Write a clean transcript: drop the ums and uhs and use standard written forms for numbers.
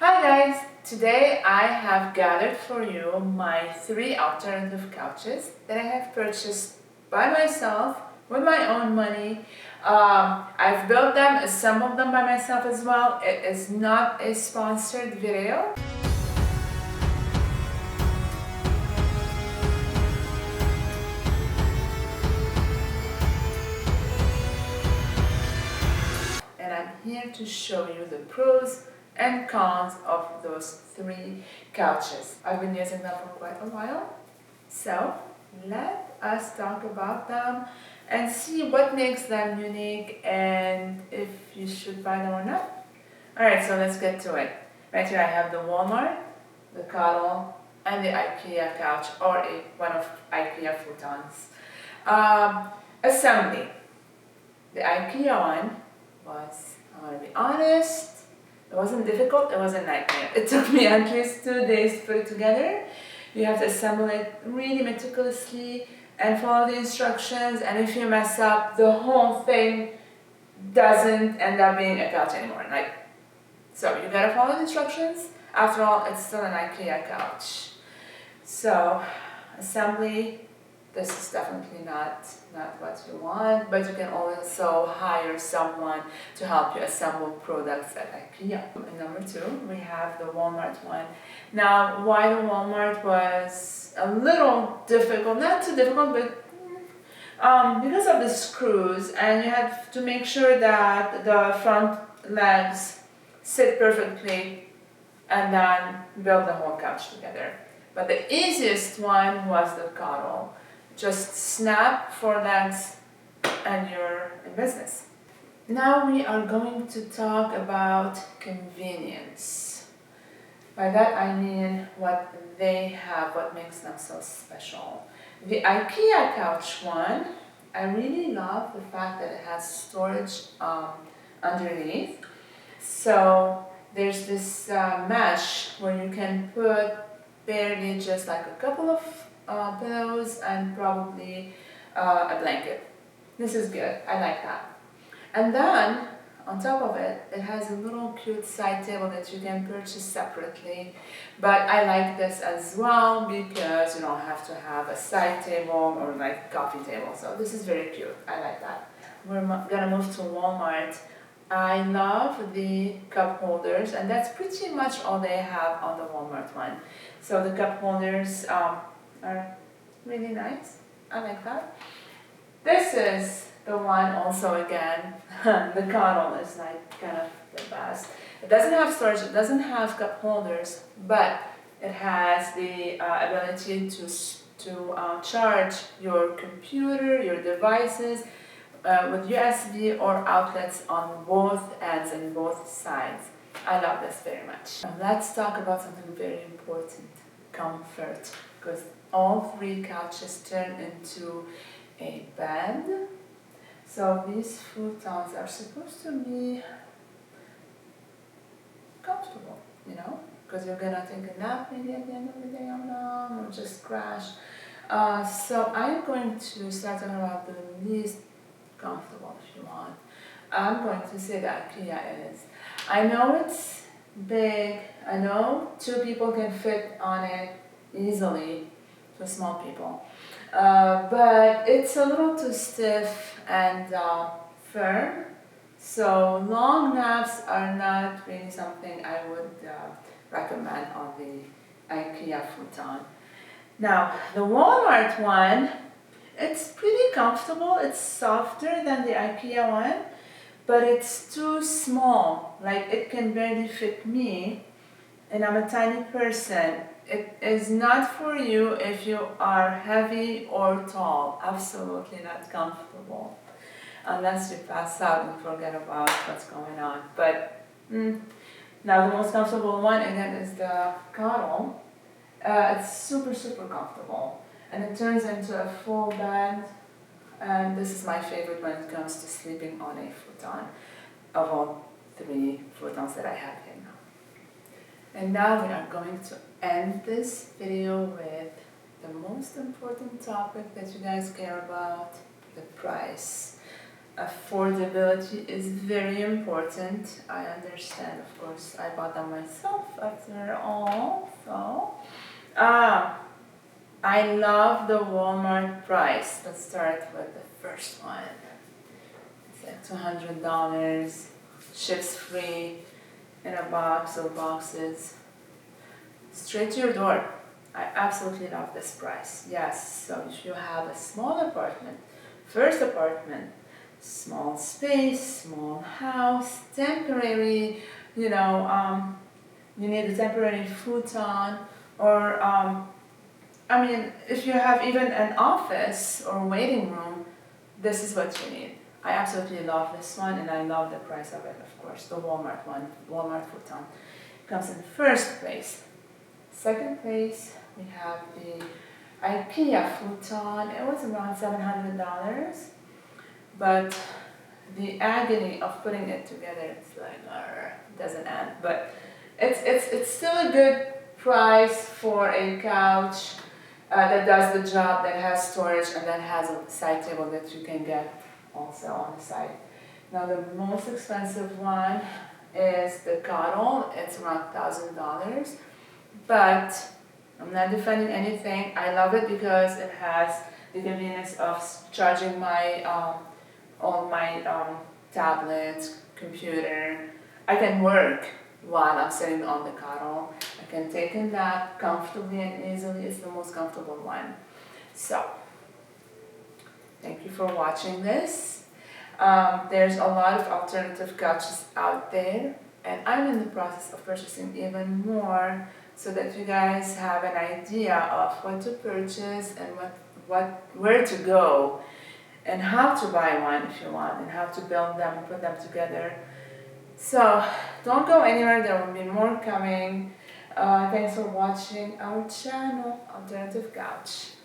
Hi guys! Today I have gathered for you my 3 alternative couches that I have purchased by myself with my own money. I've built them, assembled them by myself as well. It is not a sponsored video. And I'm here to show you the pros and cons of those 3 couches. I've been using them for quite a while, so let us talk about them and see what makes them unique and if you should buy them or not. Alright, so let's get to it. Right here I have the Walmart, the Coddle, and the Ikea couch, or one of Ikea Futons. Assembly. The Ikea one was, I'm going to be honest, it wasn't difficult, it was a nightmare. It took me at least 2 days to put it together. You have to assemble it really meticulously and follow the instructions, and if you mess up, the whole thing doesn't end up being a couch anymore. So you gotta follow the instructions. After all, it's still an Ikea couch. So, assembly, this is definitely not what you want, but you can also hire someone to help you assemble products at Ikea. And number 2, we have the Walmart one. Now, why the Walmart was a little difficult, not too difficult, but because of the screws, and you have to make sure that the front legs sit perfectly and then build the whole couch together. But the easiest one was the Coddle. Just snap 4 legs and you're in business. Now we are going to talk about convenience. By that I mean what they have, what makes them so special. The Ikea couch one, I really love the fact that it has storage underneath. So there's this mesh where you can put barely just like a couple of pillows and probably a blanket. This is good, I like that. And then on top of it, it has a little cute side table that you can purchase separately. But I like this as well because you don't have to have a side table or like coffee table. So this is very cute, I like that. We're gonna move to Walmart. I love the cup holders, and that's pretty much all they have on the Walmart one. So the cup holders are really nice. I like that. This is the one also again. The Coddle is like kind of the best. It doesn't have storage, it doesn't have cup holders, but it has the ability to charge your computer, your devices, with USB or outlets on both ends and both sides. I love this very much. Now let's talk about something very important, comfort, because all 3 couches turn into a bed. So these futons are supposed to be comfortable, because you're gonna take a nap maybe at the end of the day, or just crash. So I'm going to start talking about the least comfortable, if you want. I'm going to say that Ikea is. I know it's big. I know 2 people can fit on it easily, 2 small people. But it's a little too stiff and firm. So long naps are not really something I would recommend on the Ikea futon. Now, the Walmart one, it's pretty comfortable. It's softer than the Ikea one, but it's too small. Like, it can barely fit me, and I'm a tiny person. It is not for you if you are heavy or tall. Absolutely not comfortable. Unless you pass out and forget about what's going on. But, now the most comfortable one, again, is the Coddle. It's super, super comfortable. And it turns into a full bed, and this is my favorite when it comes to sleeping on a futon, of all 3 futons that I have here now. And now we are going to end this video with the most important topic that you guys care about, the price. affordability is very important. I understand, of course. I bought them myself after all. So, I love the Walmart price. Let's start with the first one. It's like $200, ships free, in a box or boxes, straight to your door. I absolutely love this price. Yes, so if you have a small apartment, first apartment, small space, small house, temporary, you need a temporary futon, or if you have even an office or waiting room, this is what you need. I absolutely love this one, and I love the price of it, of course. The Walmart one, Walmart Futon, comes in first place. Second place, we have the Ikea futon. It was around $700, but the agony of putting it together, it's like, it doesn't end. But it's still a good price for a couch that does the job, that has storage, and that has a side table that you can get also on the side. Now the most expensive one is the Coddle. It's around $1,000, but I'm not defending anything. I love it because it has the convenience of charging my all my tablets, computer. I can work while I'm sitting on the Coddle. I can take a nap comfortably and easily. It's the most comfortable one. So, thank you for watching this. There's a lot of alternative couches out there, and I'm in the process of purchasing even more so that you guys have an idea of what to purchase and where to go and how to buy one if you want, and how to build them and put them together. So don't go anywhere, there will be more coming. Thanks for watching our channel, Alternative Couch.